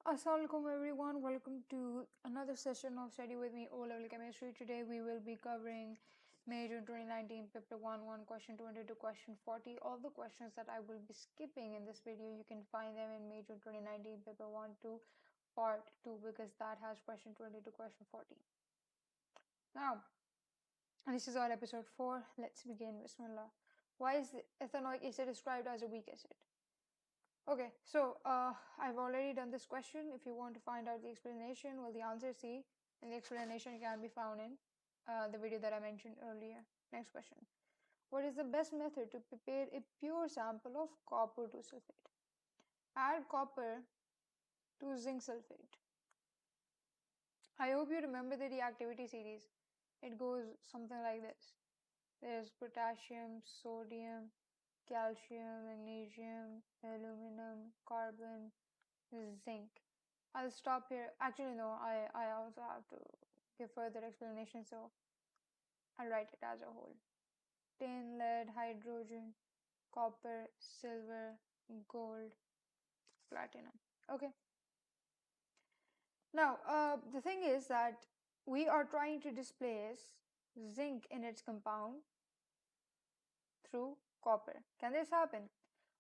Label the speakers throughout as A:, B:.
A: Assalamualaikum everyone, welcome to another session of Study With Me O-Level Chemistry. Today we will be covering May June 2019 paper 1 question 20 to question 40. All the questions that I will be skipping in this video, you can find them in May June 2019 paper 1 to part 2 because that has question 20 to question 40. Now, this is our episode 4. Let's begin. Bismillah. Why is ethanoic acid described as a weak acid? Okay, so I've already done this question. If you want to find out the explanation, well, the answer is C, and the explanation can be found in the video that I mentioned earlier. Next question. What is the best method to prepare a pure sample of copper to sulfate? Add copper to zinc sulfate. I hope you remember the reactivity series. It goes something like this. There's potassium, sodium, calcium, magnesium, aluminum, carbon, zinc. I'll stop here. Actually, no, I also have to give further explanation, so I'll write it as a whole. Tin, lead, hydrogen, copper, silver, gold, platinum. Okay. Now, the thing is that we are trying to displace zinc in its compound through copper. Can this happen?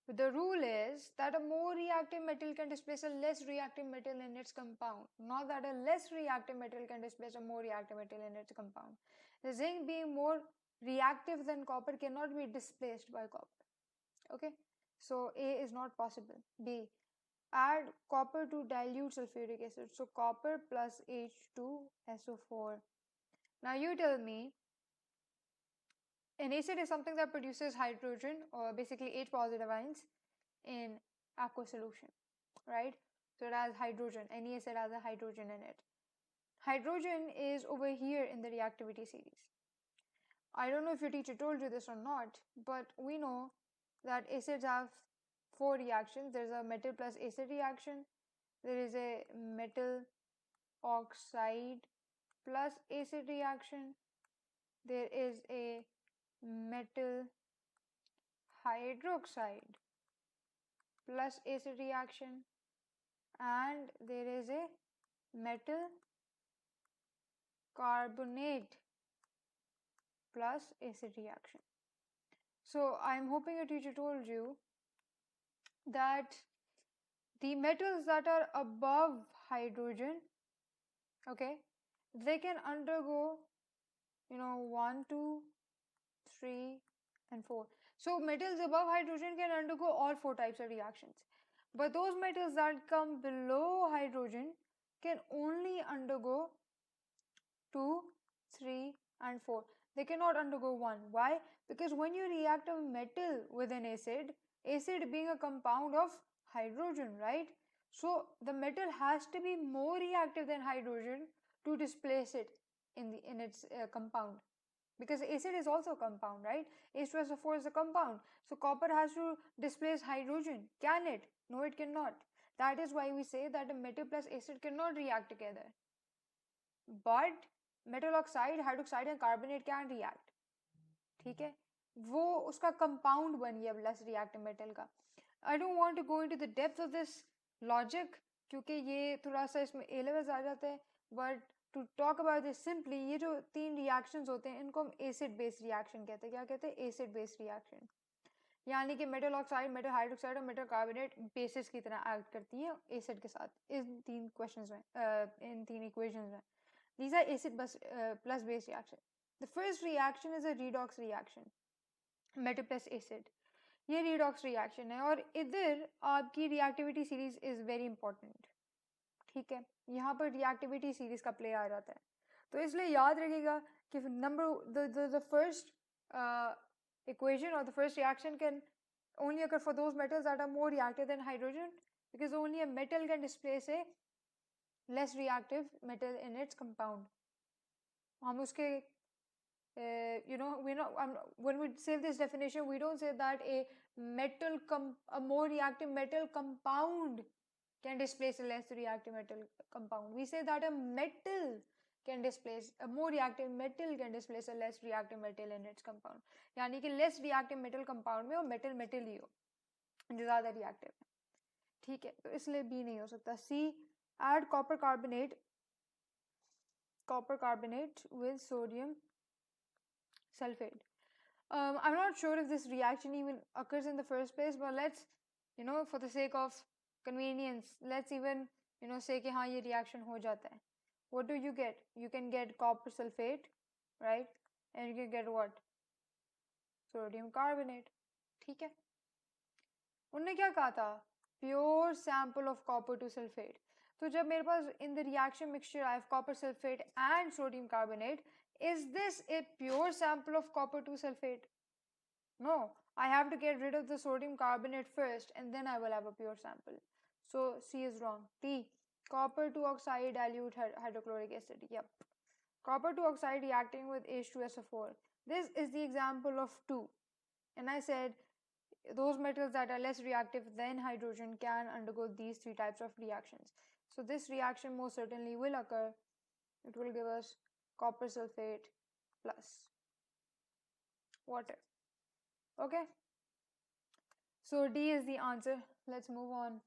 A: But the rule is that a more reactive metal can displace a less reactive metal in its compound, not that a less reactive metal can displace a more reactive metal in its compound. The zinc being more reactive than copper cannot be displaced by copper. Okay, so A is not possible. B, add copper to dilute sulfuric acid. So copper plus H2SO4. Now you tell me, an acid is something that produces hydrogen or basically H positive ions in aqueous solution, right? So it has hydrogen. Any acid has a hydrogen in it. Hydrogen is over here in the reactivity series. I don't know if your teacher told you this or not, but we know that acids have 4 reactions. There's a metal plus acid reaction. There is a metal oxide plus acid reaction. There is a metal hydroxide plus acid reaction, and there is a metal carbonate plus acid reaction. So I'm hoping your teacher told you that the metals that are above hydrogen, okay, they can undergo 1, 2, 3 and 4. So metals above hydrogen can undergo all 4 types of reactions, but those metals that come below hydrogen can only undergo 2, 3 and 4. They cannot undergo 1. Why? Because when you react a metal with an acid, acid being a compound of hydrogen, right? So the metal has to be more reactive than hydrogen to displace it in its compound. Because acid is also a compound, right? H2SO4 is a compound. So copper has to displace hydrogen. Can it? No, it cannot. That is why we say that a metal plus acid cannot react together. But metal oxide, hydroxide and carbonate can react. ठीक है, वो उसका compound बन गया less reactive metal का. I don't want to go into the depth of this logic क्योंकि ये थोड़ा सा इसमें ए लेवल्स आ जाते हैं. But to talk about this simply, ये जो 3 रिएक्शंस होते हैं इनको हम एसिड बेस्ड रिएक्शन कहते हैं. क्या कहते हैं? Acid based reaction. यानी कि मेटल ऑक्साइड, मेटल हाइड्रोक्साइड और मेटल कार्बोनेट बेसिस की तरह एक्ट करती है एसिड के साथ. इन 3 क्वेश्चंस में, इन 3 इक्वेशंस में. These are acid plus base reaction. The first reaction is a redox reaction, metal plus acid. ये redox reaction है और इधर आपकी reactivity series is very important. ठीक है, यहाँ पर reactivity series का play आ जाता है. तो इसलिए याद रखिएगा कि the first equation or the first reaction can only occur for those metals that are more reactive than hydrogen, because only a metal can displace a less reactive metal in its compound. हम उसके when we say this definition, we don't say that a more reactive metal compound can displace a less reactive metal compound. We say that a more reactive metal can displace a less reactive metal in its compound. यानी कि less reactive metal compound में वो metal ही हो जो ज़्यादा reactive है. ठीक है, तो इसलिए B नहीं हो सकता. C Add copper carbonate with sodium sulfate. I'm not sure if this reaction even occurs in the first place, but let's, for the sake of convenience, let's even, say कि हाँ ये reaction हो जाता है. What do you get? You can get copper sulfate, right? And you can get what? Sodium carbonate. ठीक है. उन्होंने क्या कहा था? Pure sample of copper to sulfate. तो जब मेरे पास in the reaction mixture I have copper sulfate and sodium carbonate, is this a pure sample of copper to sulfate? No, I have to get rid of the sodium carbonate first and then I will have a pure sample. So C is wrong. D, copper 2 oxide dilute hydrochloric acid. Yep. Copper 2 oxide reacting with H2SO4. This is the example of 2. And I said those metals that are less reactive than hydrogen can undergo these 3 types of reactions. So this reaction most certainly will occur. It will give us copper sulfate plus water. Okay. So D is the answer. Let's move on.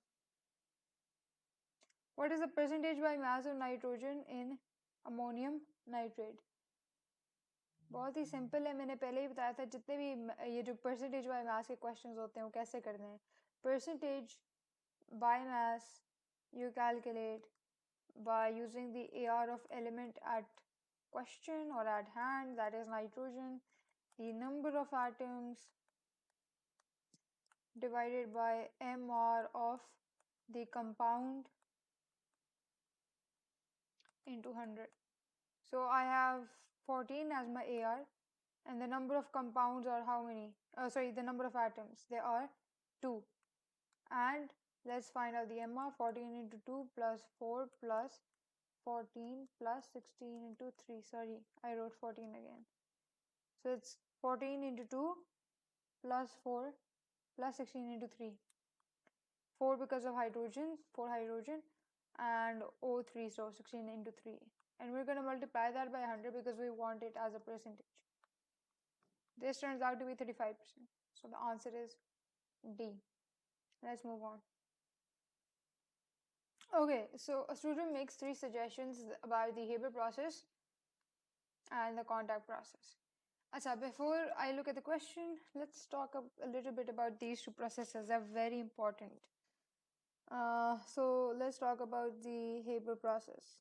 A: What is the percentage by mass of nitrogen in ammonium nitrate? बहुत ही simple है. मैंने पहले ही बताया था जितने भी ये जो percentage by mass के questions होते हैं वो कैसे करने हैं. Percentage by mass you calculate by using the AR of element at question or at hand, that is nitrogen, the number of atoms divided by MR of the compound into 100. So I have 14 as my AR, and the number of compounds are how many? The number of atoms. There are 2. And let's find out the MR. 14 into 2 plus 4 plus 14 plus 16 into 3. Sorry, I wrote 14 again. So it's 14 into 2 plus 4 plus 16 into 3. 4 because of hydrogen, 4 hydrogen, and O3, so 16 into 3. And we're going to multiply that by 100 because we want it as a percentage. This turns out to be 35%. So the answer is D. Let's move on. Okay, so a student makes 3 suggestions about the Haber process and the contact process. Achha, before I look at the question, let's talk a little bit about these 2 processes. They're very important. So let's talk about the Haber process.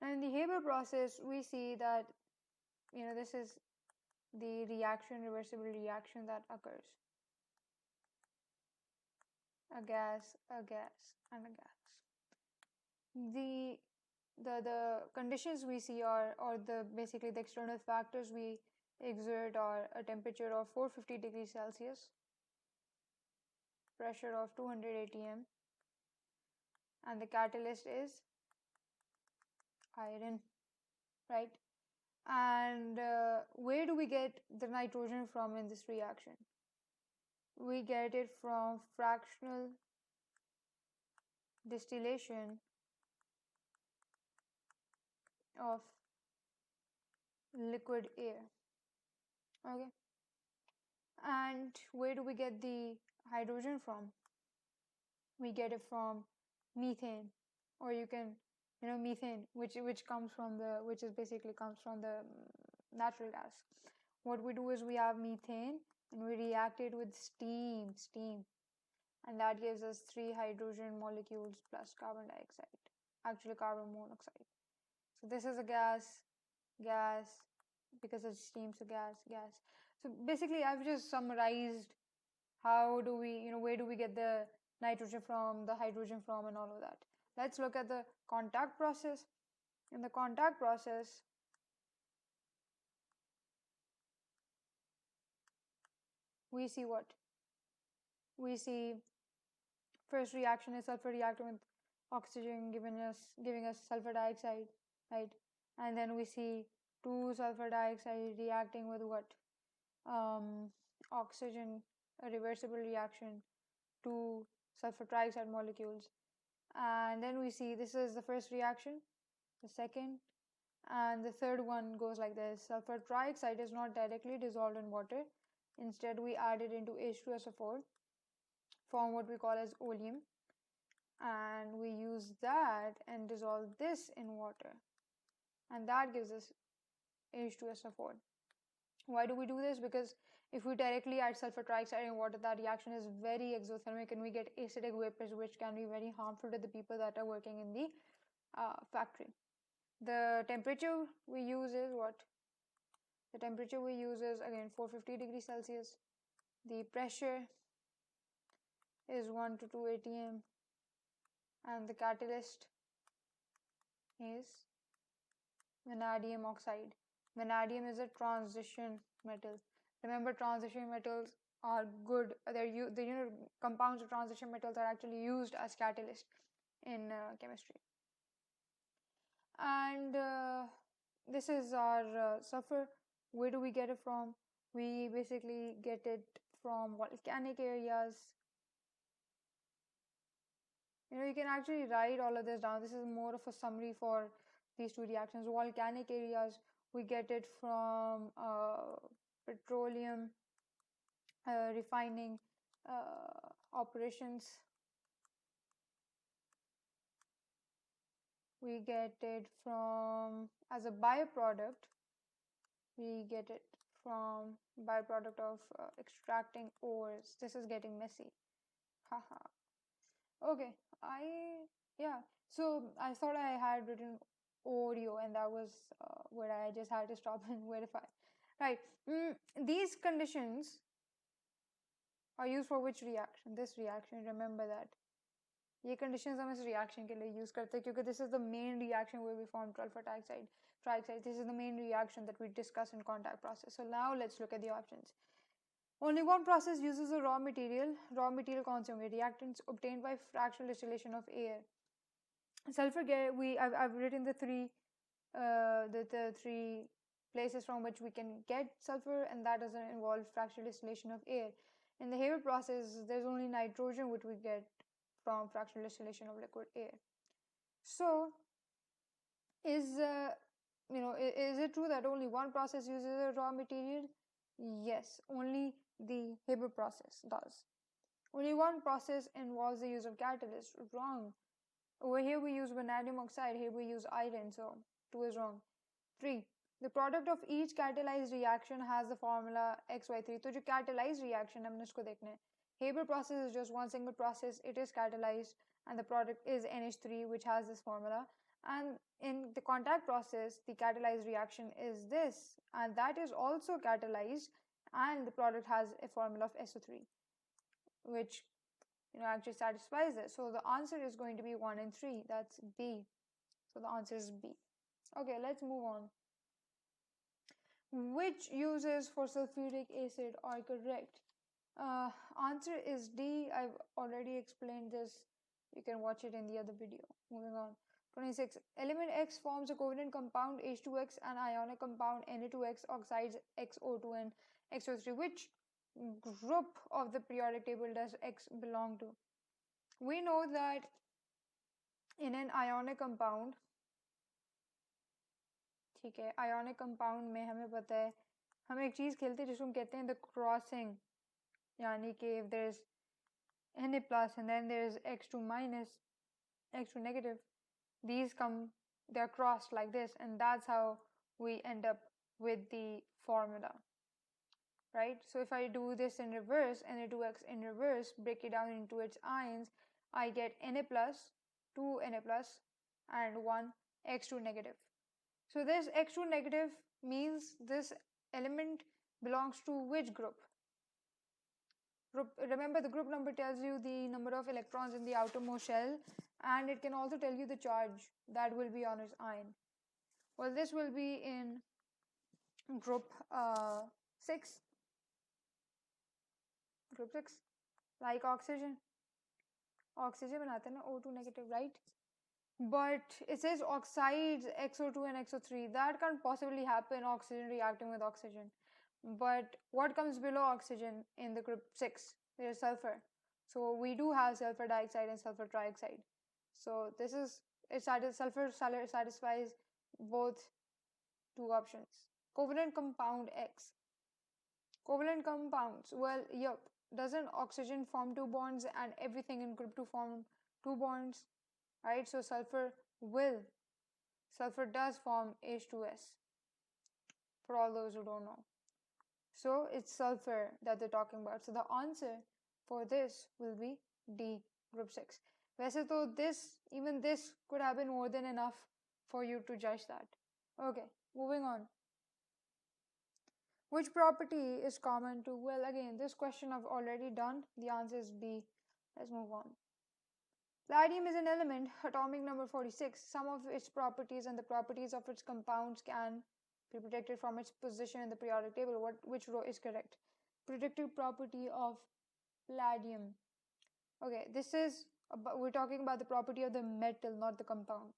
A: Now in the Haber process, we see that, this is the reversible reaction that occurs. A gas, and a gas. The conditions we see are, or basically the external factors we exert are a temperature of 450 degrees Celsius, pressure of 200 atm, and the catalyst is iron, right? And where do we get the nitrogen from in this reaction? We get it from fractional distillation of liquid air. Okay. And where do we get the hydrogen from? We get it from methane, or you can, methane, which comes from which is basically comes from the natural gas. What we do is we have methane and we react it with steam, and that gives us 3 hydrogen molecules plus carbon dioxide, actually carbon monoxide. So this is a gas, because it's steam, so gas. So basically I've just summarized how do we, where do we get the nitrogen from, the hydrogen from, and all of that. Let's look at the contact process. In the contact process, we see what? We see first reaction is sulfur reactant with oxygen giving us sulfur dioxide, right? And then we see 2 sulfur dioxide reacting with what? Oxygen, a reversible reaction, 2 sulfur trioxide molecules. And then we see this is the first reaction, the second, and the third one goes like this. Sulfur trioxide is not directly dissolved in water. Instead, we add it into H2SO4 form what we call as oleum, and we use that and dissolve this in water, and that gives us H2SO4. Why do we do this? Because if we directly add sulfur trioxide in water, that reaction is very exothermic and we get acidic vapors, which can be very harmful to the people that are working in the factory. The temperature we use is what? The temperature we use is again 450 degrees Celsius. The pressure is 1 to 2 atm, and the catalyst is vanadium oxide. Vanadium is a transition metal. Remember, transition metals are good. The compounds of transition metals are actually used as catalyst in chemistry. And this is our sulfur. Where do we get it from? We basically get it from volcanic areas. You can actually write all of this down. This is more of a summary for these two reactions. Volcanic areas, we get it from petroleum refining operations. We get it from, as a byproduct, we get it from byproduct of extracting ores. This is getting messy. Haha. Okay, so I thought I had written audio, and that was where I just had to stop and verify. Right, these conditions are used for which reaction? This reaction, remember that. ये conditions हम इस reaction के लिए use करते हैं क्योंकि this is the main reaction where we form sulfur trioxide. This is the main reaction that we discuss in contact process. So now let's look at the options. Only one process uses a raw material. Raw material कौन से होंगे? Reactants obtained by fractional distillation of air. Sulfur, I've written the three places from which we can get sulfur, and that doesn't involve fractional distillation of air. In the Haber process, there's only nitrogen which we get from fractional distillation of liquid air. So, is it true that only one process uses a raw material? Yes, only the Haber process does. Only one process involves the use of catalyst. Wrong. Over here we use vanadium oxide, here we use iron, so 2 is wrong. 3. The product of each catalyzed reaction has the formula XY3. So, जो catalyzed reaction हमने उसको देखना है. Haber process is just one single process. It is catalyzed, and the product is NH3, which has this formula. And in the contact process, the catalyzed reaction is this, and that is also catalyzed, and the product has a formula of SO3, which actually satisfies this. So the answer is going to be 1 and 3. That's B. So the answer is B. Okay, let's move on. Which uses for sulfuric acid are correct? Answer is D. I've already explained this. You can watch it in the other video. Moving on. 26. Element X forms a covalent compound H2X and ionic compound Na2X oxides XO2 and XO3. Which group of the periodic table does X belong to? We know that in an ionic compound, ठीक है, ionic compound में हमें पता है, हम एक चीज़ खेलते हैं जिसको हम कहते हैं the crossing, यानी कि if there is Na plus and then there is X2 minus, X2 negative, they're crossed like this, and that's how we end up with the formula, right? So if I do this in reverse, Na2X in reverse, break it down into its ions, I get Na plus, 2 Na plus, and 1 X2 negative. So this X2 negative means this element belongs to which group? Remember, the group number tells you the number of electrons in the outermost shell, and it can also tell you the charge that will be on its ion. Well, this will be in group 6. Group 6, like oxygen. Oxygen बनाते हैं ना, O2 negative, right? But it says oxides XO2 and XO3. That can't possibly happen, oxygen reacting with oxygen. But what comes below oxygen in the group 6? There is sulfur. So we do have sulfur dioxide and sulfur trioxide. So sulfur satisfies both two options. Covalent compound X. Covalent compounds, well, yep, doesn't oxygen form two bonds and everything in group 2 form two bonds, right? So sulfur does form H2S, for all those who don't know. So it's sulfur that they're talking about. So the answer for this will be D, group 6. वैसे तो even this could have been more than enough for you to judge that. Okay, moving on. Which property is common to, well, again, this question I've already done. The answer is B. Let's move on. Palladium is an element, atomic number 46. Some of its properties and the properties of its compounds can be predicted from its position in the periodic table. Which row is correct? Predictive property of palladium. Okay, we're talking about the property of the metal, not the compound.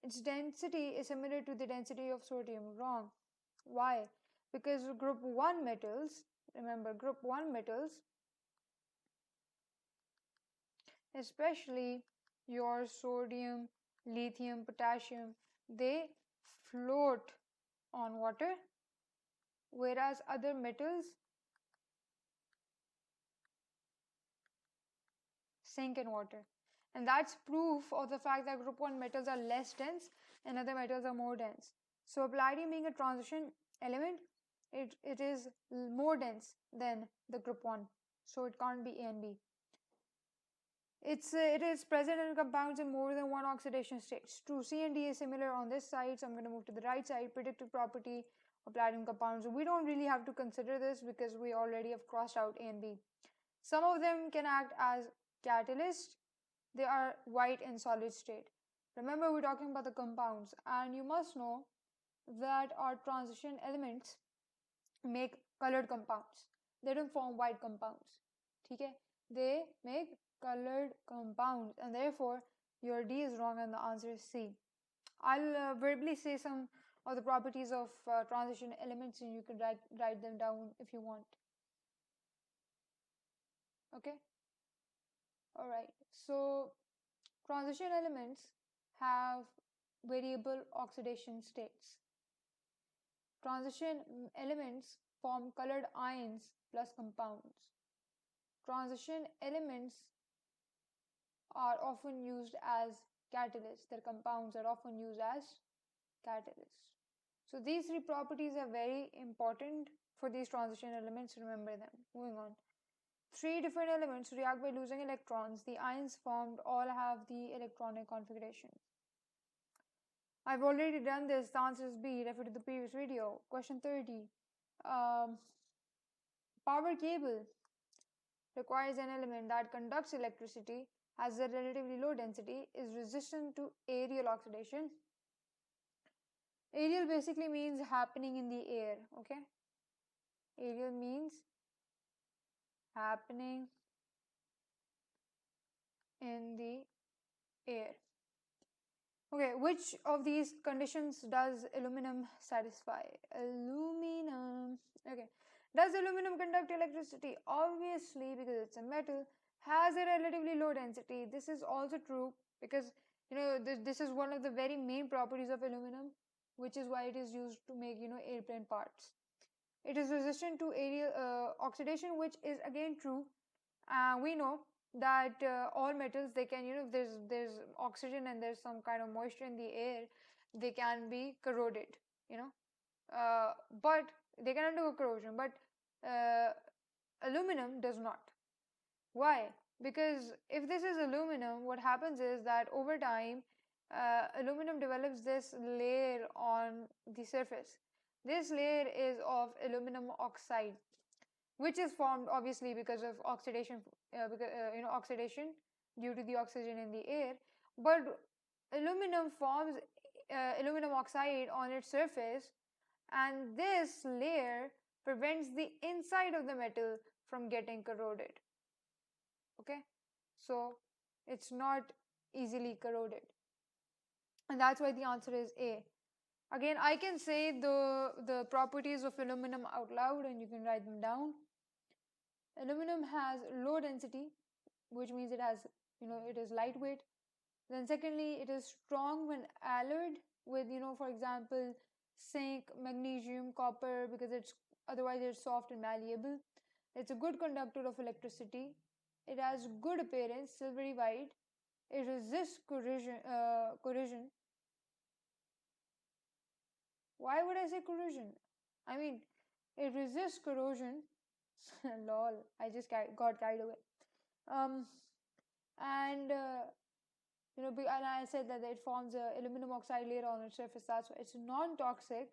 A: Its density is similar to the density of sodium. Wrong. Why? Because group 1 metals, remember, group 1 metals, especially your sodium, lithium, potassium, they float on water, whereas other metals sink in water. And that's proof of the fact that group 1 metals are less dense and other metals are more dense. So palladium being a transition element, it is more dense than the group 1. So it can't be A and B. It is present in compounds in more than one oxidation stage. True, C and D is similar on this side, so I'm going to move to the right side. Predictive property of palladium compounds. We don't really have to consider this because we already have crossed out A and B. Some of them can act as catalysts. They are white in solid state. Remember, we're talking about the compounds, and you must know that our transition elements make colored compounds. They don't form white compounds. Okay? They make colored compounds, and therefore your D is wrong and the answer is C. I'll verbally say some of the properties of transition elements, and you can write them down if you want. Okay? Alright, so transition elements have variable oxidation states. Transition elements form colored ions plus compounds. Transition elements are often used as catalysts. Their compounds are often used as catalysts. So these three properties are very important for these transition elements. Remember them. Moving on. Three different elements react by losing electrons. The ions formed all have the electronic configuration. I've already done this. The answer is B. Refer to the previous video. Question 30. Power cable requires an element that conducts electricity, has a relatively low density, is resistant to aerial oxidation. Aerial basically means happening in the air. Okay? Aerial means happening in the air. Okay, which of these conditions does aluminum satisfy? Aluminum. Okay. Does aluminum conduct electricity? Obviously, because it's a metal, has a relatively low density. This is also true because this is one of the very main properties of aluminum, which is why it is used to make airplane parts. It is resistant to aerial oxidation, which is again true. We know that all metals, they can, if there's oxygen and there's some kind of moisture in the air, they can be corroded, but they can undergo corrosion, but aluminum does not. Why? Because if this is aluminum, what happens is that over time aluminum develops this layer on the surface. This layer is of aluminum oxide, which is formed obviously because of oxidation, oxidation due to the oxygen in the air. But aluminum forms aluminum oxide on its surface, and this layer prevents the inside of the metal from getting corroded. Okay, so it's not easily corroded, and that's why the answer is A. Again, I can say the properties of aluminum out loud, and you can write them down. Aluminum has low density, which means it has, it is lightweight. Then secondly, it is strong when alloyed with, for example, zinc, magnesium, copper, because it's otherwise it's soft and malleable. It's a good conductor of electricity. It has good appearance, silvery white. It resists corrosion. Why would I say corrosion? I mean, it resists corrosion. Lol, I just got carried away. Um, and and I said that it forms a aluminum oxide layer on its surface. That's why it's non-toxic.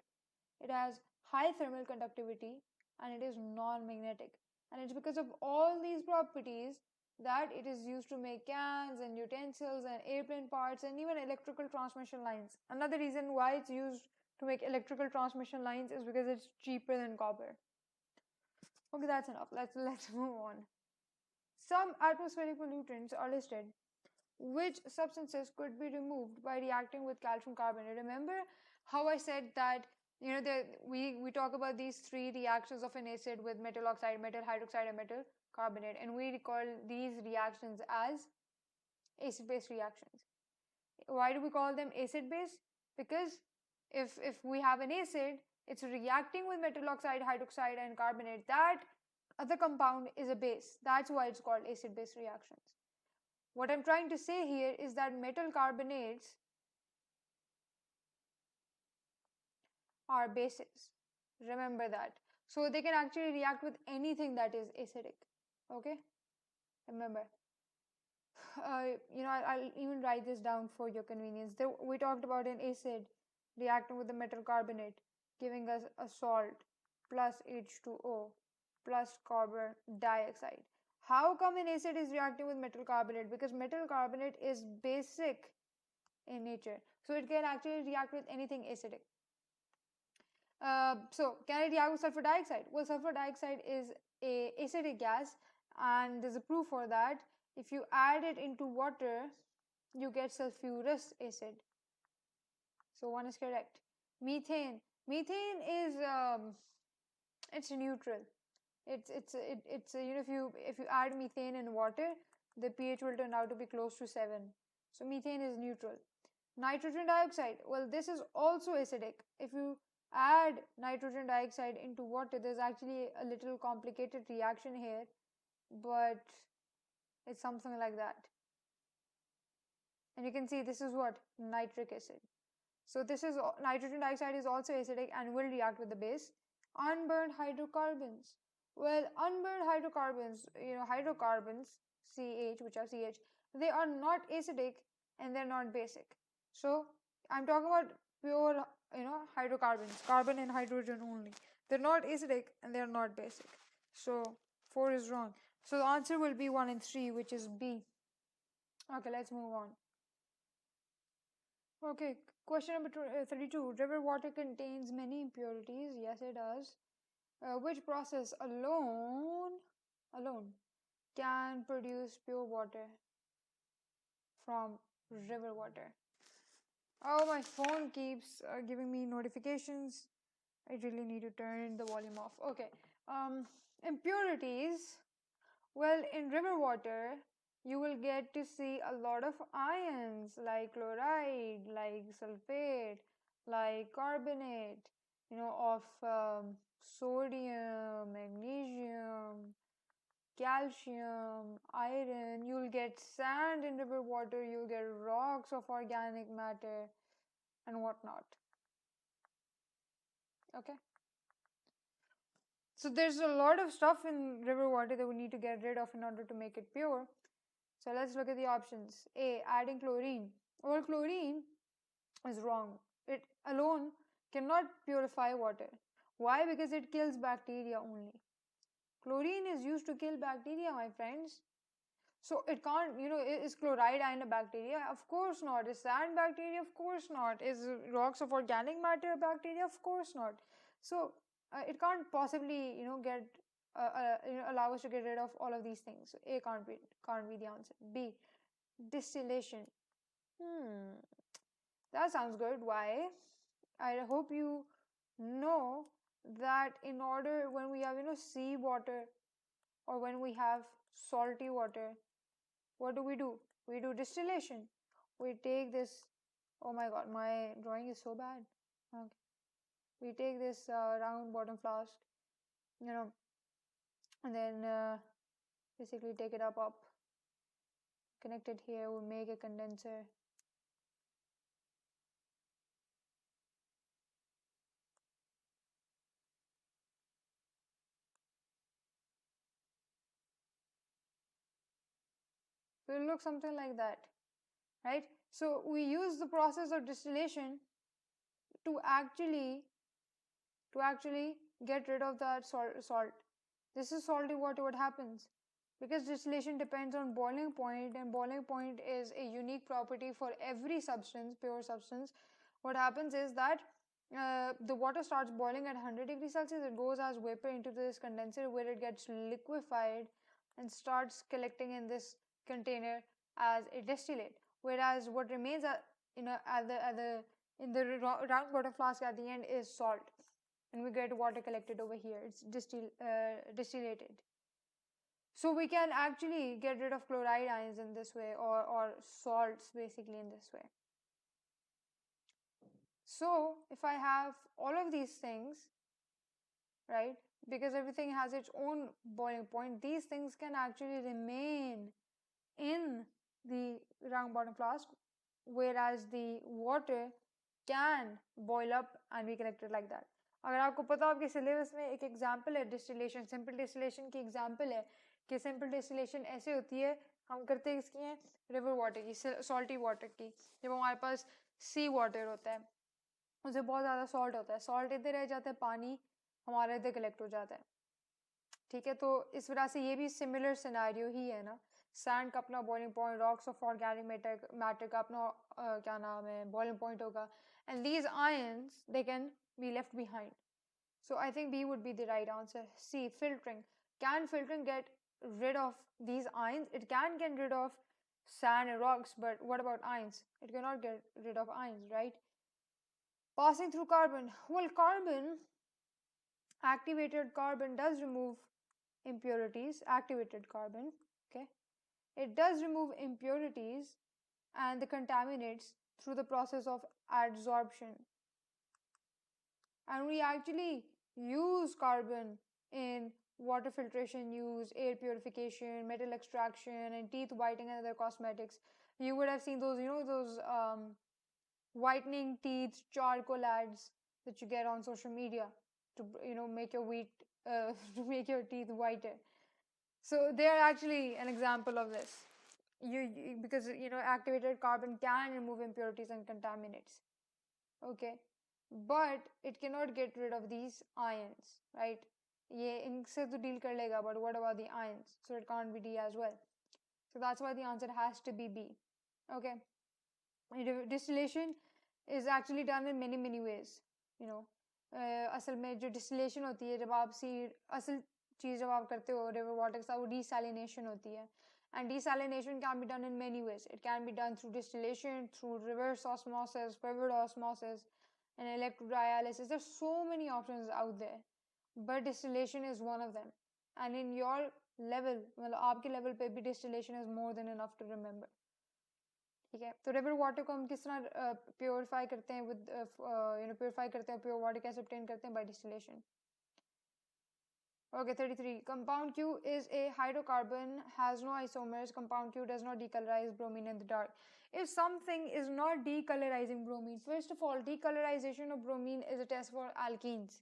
A: It has high thermal conductivity and it is non-magnetic. And it's because of all these properties that it is used to make cans and utensils and airplane parts and even electrical transmission lines. Another reason why it's used to make electrical transmission lines is because it's cheaper than copper. Okay, that's enough. Let's move on. Some atmospheric pollutants are listed. Which substances could be removed by reacting with calcium carbonate? Remember how I said that we talk about these three reactions of an acid with metal oxide, metal hydroxide, and metal carbonate, and we call these reactions as acid-base reactions. Why do we call them acid-base? Because if we have an acid, it's reacting with metal oxide, hydroxide, and carbonate. That other compound is a base. That's why it's called acid-base reactions. What I'm trying to say here is that metal carbonates are bases. Remember that. So they can actually react with anything that is acidic. Okay? Remember. I'll even write this down for your convenience. We talked about an acid reacting with the metal carbonate, giving us a salt plus H2O plus carbon dioxide. How come an acid is reacting with metal carbonate? Because metal carbonate is basic in nature, so it can actually react with anything acidic. So can it react with sulfur dioxide? Well, sulfur dioxide is a acidic gas, and there's a proof for that. If you add it into water, you get sulfurous acid. So one is correct. Methane is it's neutral. It's if you add methane in water, the pH will turn out to be close to 7. So methane is neutral. Nitrogen dioxide, well, this is also acidic. If you add nitrogen dioxide into water, there's actually a little complicated reaction here, but it's something like that. And you can see this is what? Nitric acid. So this is nitrogen dioxide is also acidic and will react with the base. Unburned hydrocarbons. Well, unburned hydrocarbons, hydrocarbons, CH, which are CH, they are not acidic and they're not basic. So I'm talking about pure, hydrocarbons, carbon and hydrogen only. They're not acidic and they're not basic. So 4 is wrong. So the answer will be 1 and 3, which is B. Okay, let's move on. Okay, question number 32. River water contains many impurities. Yes, it does. Which process alone can produce pure water from river water? Oh, my phone keeps giving me notifications. I really need to turn the volume off. Okay. Impurities. Well, in river water, you will get to see a lot of ions like chloride, like sulfate, like carbonate, of sodium, magnesium, calcium, iron. You'll get sand in river water, you'll get rocks of organic matter, and whatnot. Okay. So there's a lot of stuff in river water that we need to get rid of in order to make it pure. So let's look at the options. A. Adding chlorine. Well, chlorine is wrong. It alone cannot purify water. Why? Because it kills bacteria only. Chlorine is used to kill bacteria, my friends. So it can't, is chloride and a bacteria? Of course not. Is sand bacteria? Of course not. Is rocks of organic matter a bacteria? Of course not. So it can't possibly, allow us to get rid of all of these things. So A can't be the answer. B, distillation. That sounds good. Why? I hope you know that in order when we have, sea water or when we have salty water, what do? We do distillation. We take this, oh my god, my drawing is so bad. Okay. We take this round bottom flask, and then basically take it up, connect it here, we'll make a condenser. So it'll look something like that, right? So we use the process of distillation to actually get rid of that salt. This is salty water. What happens? Because distillation depends on boiling point, and boiling point is a unique property for every substance, pure substance. What happens is that the water starts boiling at 100 degrees Celsius. It goes as vapor into this condenser where it gets liquefied and starts collecting in this container as a distillate. Whereas what remains in the round bottom flask at the end is salt, and we get water collected over here. It's distillated. So we can actually get rid of chloride ions in this way, or salts basically in this way. So if I have all of these things, right, because everything has its own boiling point, these things can actually remain in the round bottom flask, whereas the water can boil up and be collected like that. अगर आपको पता हो आपके syllabus में एक example है distillation, simple distillation की example है कि सिंपल डिस्टिलेशन ऐसे होती है, हम करते हैं इसकी हैं रिवर वाटर की, सॉल्टी वाटर की. जब हमारे पास सी वाटर होता है उसमें बहुत ज़्यादा सॉल्ट होता है, सॉल्ट इधर रह जाता है, पानी हमारे इधर कलेक्ट हो जाता है. ठीक है, तो इस वजह से ये भी सिमिलर सिनेरियो ही है ना. सैंड का अपना boiling point, rocks of organic matter का अपना क्या नाम है बॉइलिंग पॉइंट होगा, and these ions they can be left behind. So I think B would be the right answer. C, filtering. Can filtering get rid of these ions? It can get rid of sand and rocks, but what about ions? It cannot get rid of ions, right? Passing through carbon. Well, activated carbon does remove impurities. Activated carbon, okay? It does remove impurities and the contaminants through the process of adsorption. And we actually use carbon in water filtration use, air purification, metal extraction, and teeth whitening and other cosmetics. You would have seen those, those whitening teeth charcoal ads that you get on social media to, make your to make your teeth whiter. So they are actually an example of this. Because activated carbon can remove impurities and contaminants. Okay, but it cannot get rid of these ions, right? ये इनसे तो deal कर लेगा, but what about the ions? So it can't be D as well. So that's why the answer has to be B. Okay, distillation is actually done in many ways. असल में जो distillation होती है, जब आप असल चीज़ जब आप करते हो river water के साथ, वो desalination होती है. And desalination can be done in many ways. It can be done through distillation, through reverse osmosis, forward osmosis, and electrodialysis. There's so many options out there, but distillation is one of them. And in your level, मतलब आपके level पे भी distillation is more than enough to remember. ठीक है, तो river water को हम किस तरह purify करते हैं with purify करते हैं, pure water कैसे obtain करते हैं? By distillation. Okay, 33. Compound Q is a hydrocarbon, has no isomers. Compound Q does not decolorize bromine in the dark. If something is not decolorizing bromine, first of all, decolorization of bromine is a test for alkenes.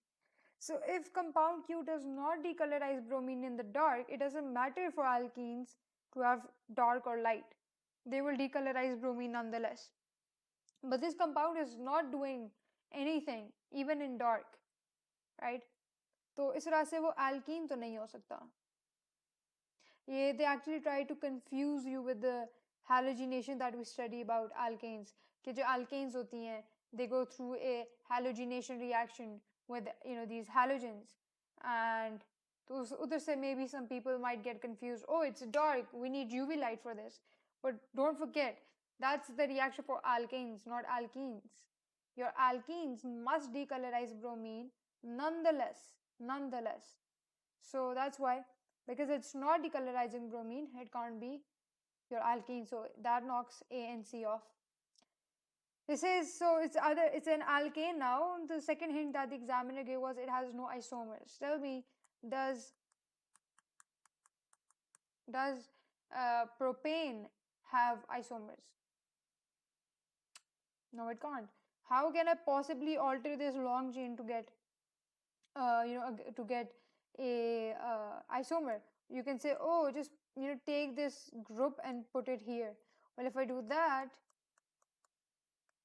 A: So if compound Q does not decolorize bromine in the dark, it doesn't matter for alkenes to have dark or light. They will decolorize bromine nonetheless. But this compound is not doing anything, even in dark, right? तो इस तरह से वो alkene तो नहीं हो सकता. ये they actually try to confuse you with the halogenation that we study about alkanes. कि जो alkanes होती हैं, they go through a halogenation reaction with these halogens, and तो उधर से maybe some people might get confused. Oh, it's dark, we need UV light for this. But don't forget, that's the reaction for alkanes, not alkenes. Your alkenes must decolorize bromine nonetheless. So that's why, because it's not decolorizing bromine, it can't be your alkene. So that knocks A and C off. This is, so it's an alkane now. The second hint that the examiner gave was it has no isomers. Tell me, does does propane have isomers? No, it can't. How can I possibly alter this long chain to get to get a isomer? You can say, oh, just take this group and put it here. Well, if I do that,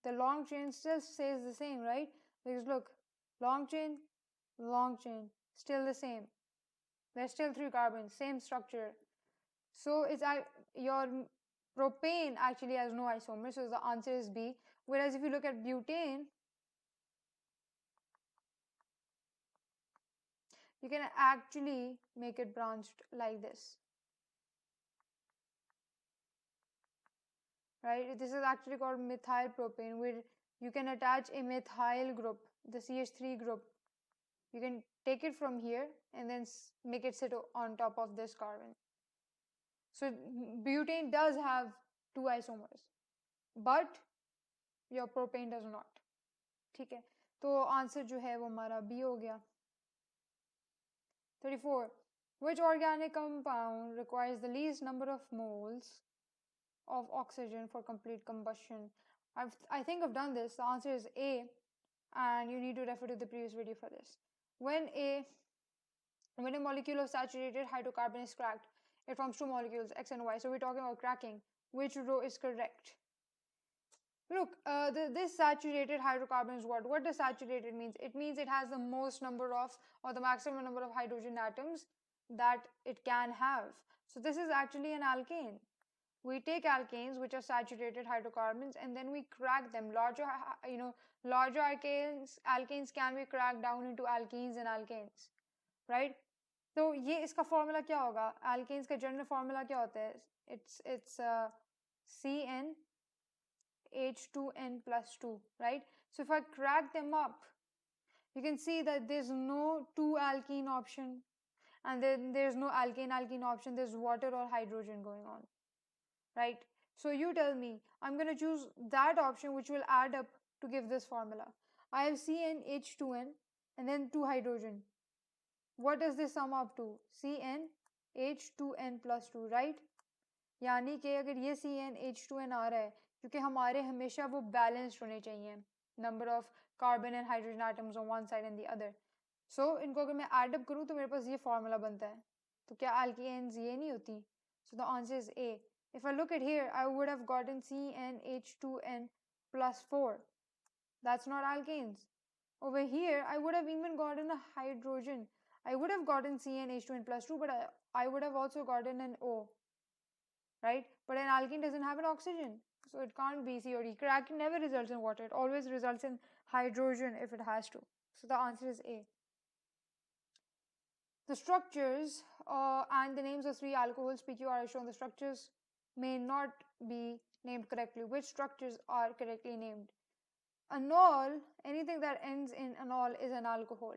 A: the long chain still stays the same, right? Because look, long chain, still the same. There's still 3 carbons, same structure. So it's your propane actually has no isomer, so the answer is B. Whereas if you look at butane, you can actually make it branched like this, right? This is actually called methyl propane, where you can attach a methyl group, the CH3 group. You can take it from here and then make it sit on top of this carbon. So butane does have 2 isomers, but your propane does not. ठीक है, तो answer जो है वो हमारा B हो गया. 34. Which organic compound requires the least number of moles of oxygen for complete combustion? I think I've done this. The answer is A, and you need to refer to the previous video for this. When a molecule of saturated hydrocarbon is cracked, it forms 2 molecules, X and Y. So we're talking about cracking. Which row is correct? Look, this saturated hydrocarbon is what? What does saturated means? It means it has the most number of, or the maximum number of hydrogen atoms that it can have. So this is actually an alkane. We take alkanes, which are saturated hydrocarbons, and then we crack them. Larger alkanes can be cracked down into alkenes and alkanes, right? तो ये इसका formula क्या होगा? Alkanes का general formula क्या होता है? It's CnH2n plus 2, right? So if I crack them up, you can see that there's no 2-alkene option, and then there's no alkane-alkene option. There's water or hydrogen going on, right? So you tell me, I'm going to choose that option which will add up to give this formula. I have CnH2n and then 2 hydrogen. What does this sum up to? CnH2n plus 2, right? यानी कि अगर ये CnH2n आ रहा है, क्योंकि हमारे हमेशा वो बैलेंस्ड होने चाहिए, number of carbon and hydrogen atoms on one side and the other. So इनको अगर मैं एड अप करूँ तो मेरे पास ये फार्मूला बनता है. तो क्या एल्केन्स ये नहीं होती? So the answer is a. If I look at here, I would have gotten CnH2n plus 4. That's not alkanes. Over here, I would have even gotten a hydrogen. I would have gotten CnH2n plus 2, but I would have also gotten an O. Right? But an alkene doesn't have an oxygen. So it can't be C or D. Cracking never results in water. It always results in hydrogen if it has to. So the answer is A. The structures and the names of 3 alcohols PQR are shown. The structures may not be named correctly. Which structures are correctly named? Anol, anything that ends in anol is an alcohol.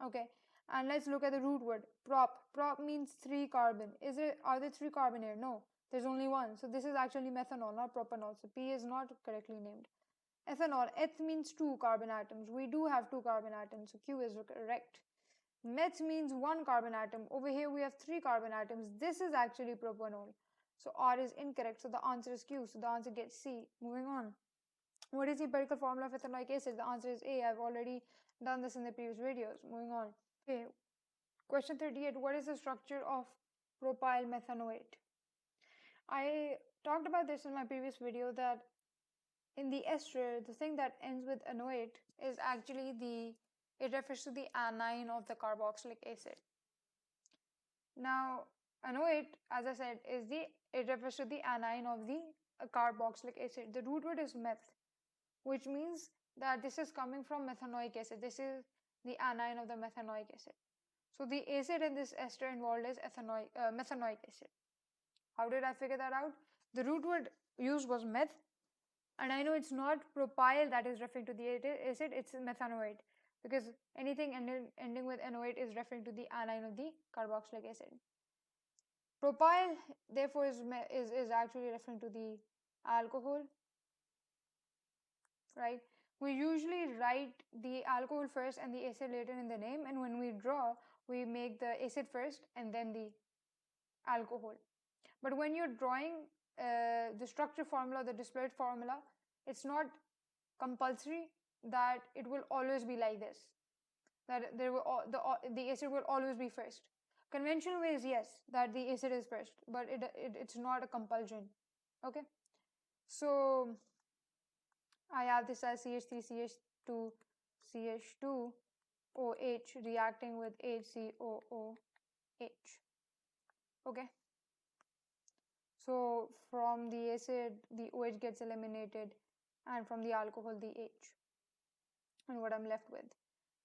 A: Okay, and let's look at the root word prop. Prop means 3 carbon. Are there 3 carbon here? No, there's only 1. So this is actually methanol, not propanol. So P is not correctly named. Ethanol, eth means 2 carbon atoms. We do have 2 carbon atoms, so Q is correct. Meth means 1 carbon atom. Over here we have 3 carbon atoms. This is actually propanol. So R is incorrect. So the answer is Q. So the answer gets C. Moving on. What is the empirical formula of ethanoic acid? The answer is A. I've already done this in the previous videos. Moving on. Okay. Question 38. What is the structure of propyl methanoate? I talked about this in my previous video that in the ester, the thing that ends with anoate is actually it refers to the anion of the carboxylic acid. Now, anoate, as I said, it refers to the anion of the carboxylic acid. The root word is meth, which means that this is coming from methanoic acid. This is the anion of the methanoic acid. So the acid in this ester involved is methanoic acid. How did I figure that out? The root word used was meth, and I know it's not propyl that is referring to the acid, it's methanoid, because anything ending with anoate is referring to the anion of the carboxylic acid. Propyl, therefore, is actually referring to the alcohol, right? We usually write the alcohol first and the acid later in the name, and when we draw, we make the acid first and then the alcohol. But when you're drawing the structure formula, the displayed formula, it's not compulsory that it will always be like this, that the acid will always be first. Conventional way is yes, that the acid is first, but it's not a compulsion. Okay, so I have this as CH3CH2 CH2OH reacting with HCOOH. Okay, so from the acid the OH gets eliminated, and from the alcohol the H. And what I'm left with?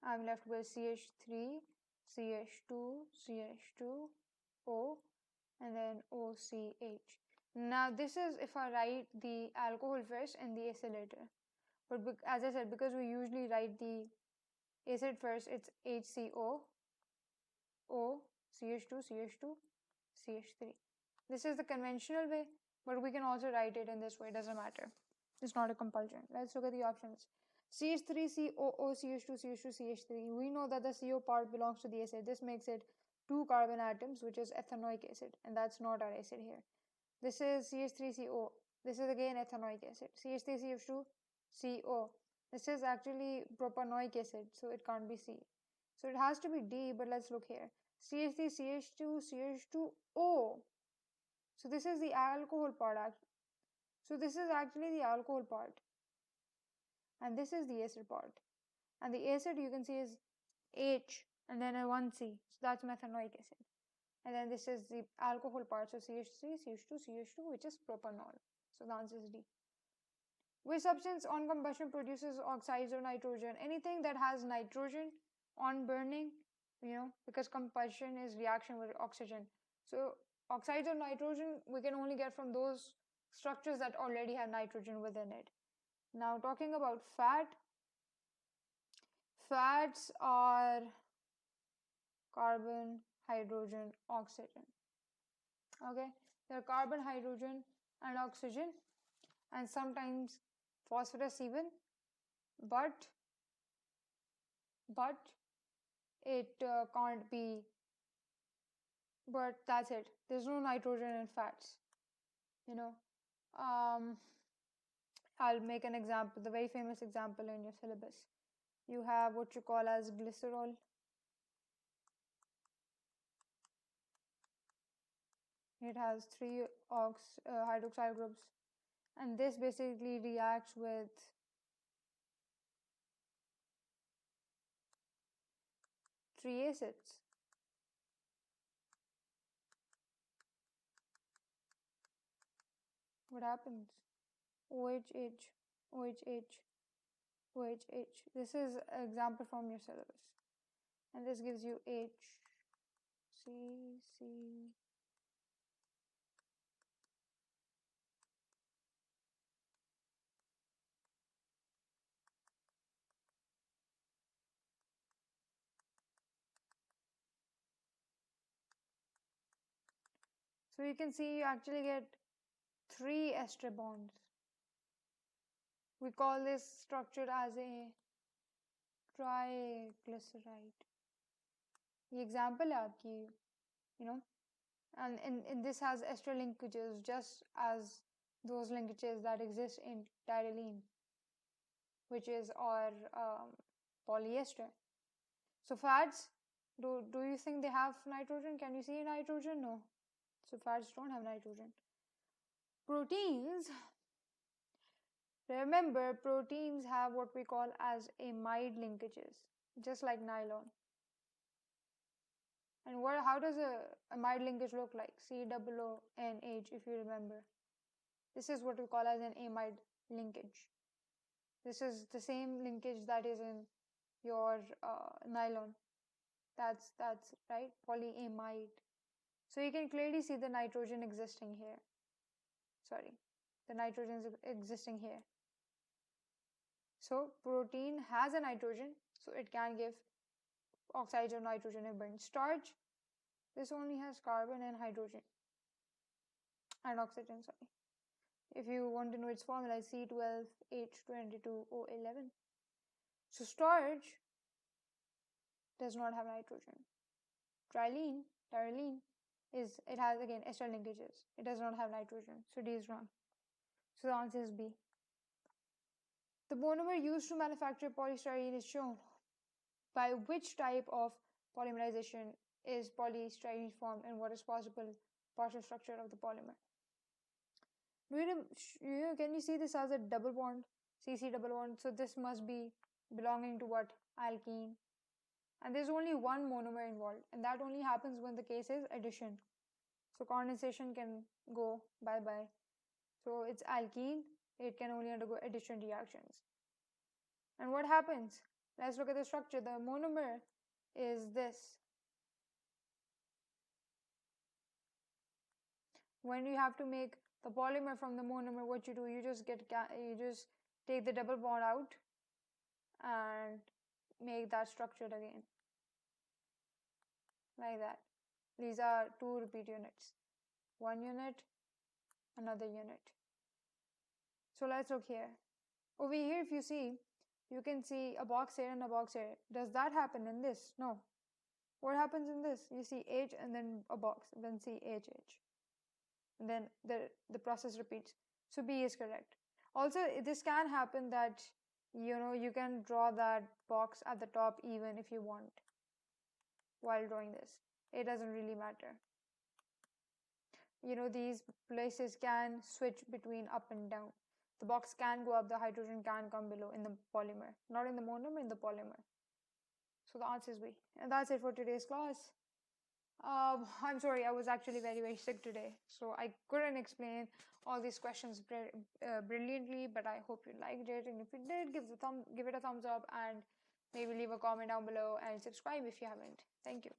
A: I'm left with CH3, CH2, CH2O, and then OCH. Now this is if I write the alcohol first and the acid later. But as I said, because we usually write the acid first, it's HCO, O, CH2, CH2, CH3. This is the conventional way, but we can also write it in this way, doesn't matter. It's not a compulsion. Let's look at the options. CH3, COO, CH2, CH2, CH3. We know that the CO part belongs to the acid. This makes it 2 carbon atoms, which is ethanoic acid, and that's not our acid here. This is CH3CO. This is again ethanoic acid. CH3CH2, CO. This is actually propanoic acid, so it can't be C. So it has to be D, but let's look here. CH3CH2, CH2O. So this is the alcohol part. So this is actually the alcohol part. And this is the acid part. And the acid you can see is H and then a 1C. So that's methanoic acid. And then this is the alcohol part. So CH3, CH2, CH2, which is propanol. So the answer is D. Which substance on combustion produces oxides of nitrogen? Anything that has nitrogen on burning, because combustion is reaction with oxygen. So oxides of nitrogen we can only get from those structures that already have nitrogen within it. Now talking about fats are carbon, hydrogen, oxygen. Okay, they're carbon, hydrogen, and oxygen, and sometimes phosphorus even, but it can't be. But that's it. There's no nitrogen in fats. I'll make an example, the very famous example in your syllabus. You have what you call as glycerol. It has 3 hydroxyl groups, and this basically reacts with 3 acids. What happens? OHH, OHH, OHH. This is an example from your syllabus, and this gives you H, C, C. So you can see you actually get 3 ester bonds. We call this structure as a triglyceride. The example है आपकी, and in this has ester linkages just as those linkages that exist in tyrosine, which is our polyester. So fats, do you think they have nitrogen? Can you see nitrogen? No. So fats don't have nitrogen. Proteins, remember, proteins have what we call as amide linkages, just like nylon. And how does a amide linkage look like? COONH, if you remember. This is what we call as an amide linkage. This is the same linkage that is in your nylon. That's right, polyamide. So you can clearly see the nitrogen existing here. Sorry, the nitrogen is existing here. So protein has a nitrogen, so it can give oxides of nitrogen if burned. Starch, this only has carbon and hydrogen and oxygen. Sorry. If you want to know its formula, C12H22O11. So starch does not have nitrogen. Tyrosine is it has again ester linkages. It does not have nitrogen, so D is wrong. So the answer is B. The monomer used to manufacture polystyrene is shown. By which type of polymerization is polystyrene formed, and what is possible partial structure of the polymer? Can you see this as a double bond, CC double bond? So this must be belonging to what? Alkene. And there's only one monomer involved, and that only happens when the case is addition. So condensation can go bye-bye. So it's alkene, it can only undergo addition reactions. And what happens? Let's look at the structure. The monomer is this. When you have to make the polymer from the monomer, what you do, you just take the double bond out and make that structured again, like that. These are two repeat units, one unit, another unit. So let's look here. Over here, if you see, you can see a box here and a box here. Does that happen in this? No. What happens in this? You see H and then a box, then see H. And then the process repeats. So B is correct. Also, this can happen that you can draw that box at the top even if you want while drawing this. It doesn't really matter. These places can switch between up and down. The box can go up, the hydrogen can come below in the polymer, not in the monomer, in the polymer. So the answer is B. And that's it for today's class. I'm sorry, I was actually very, very sick today, so I couldn't explain all these questions brilliantly, but I hope you liked it. And if you did, give it a thumbs up and maybe leave a comment down below and subscribe if you haven't. Thank you.